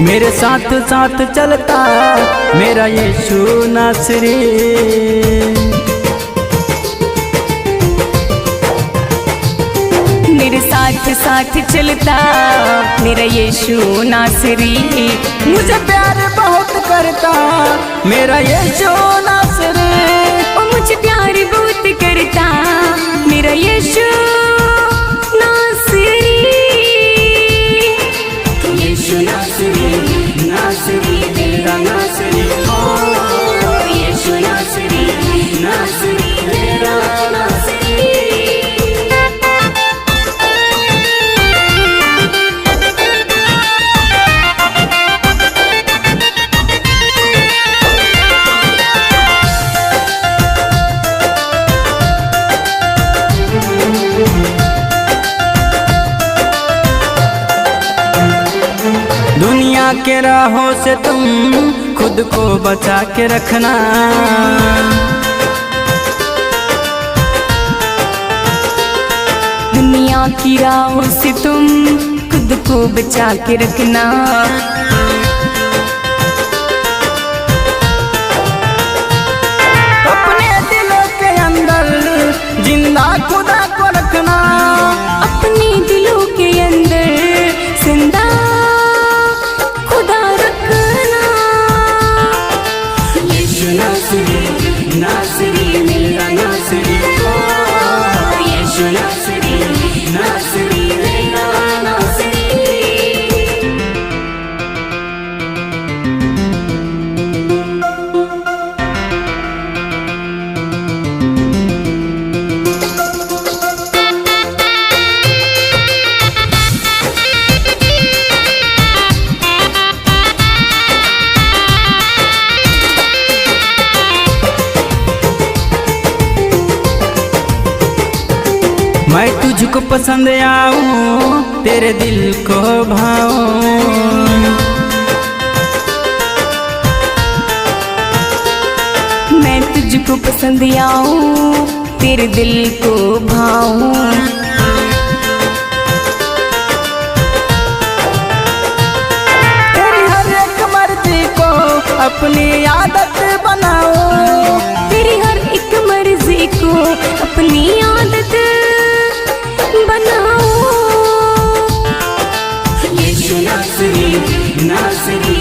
मेरे साथ साथ चलता मेरा यीशु नासरी। मेरे साथ साथ चलता मेरा यीशु नासरी। मुझे प्यार बहुत करता मेरा यीशु नासरी। ओ मुझे प्यार बहुत करता मेरा यीशु नासरी। यीशु नासरी, नासरी मेरा नासरी। ओ यीशु नासरी, नासरी मेरा नासरी। दुनिया के राहों से तुम खुद को बचा के रखना। दुनिया की राहों से तुम खुद को बचा के रखना। अपने दिलों के अंदर जिंदा खुदा को रखना। अपने दिलों के अंदर जिंदा खुदा रखना। यीशु नासरी, नासरी मेरा नासरी। ओ यीशु नासरी, नासरी मेरा नासरी। मैं तुझको पसंद आऊं, तेरे दिल को भाऊं। मैं तुझको पसंद आऊं, तेरे दिल को भाऊं। तेरी हर एक मर्जी को अपनी आदत बनाऊं। तेरी हर एक मर्जी को अपनी आदत बनाओ। यीशु नासरी, नासरी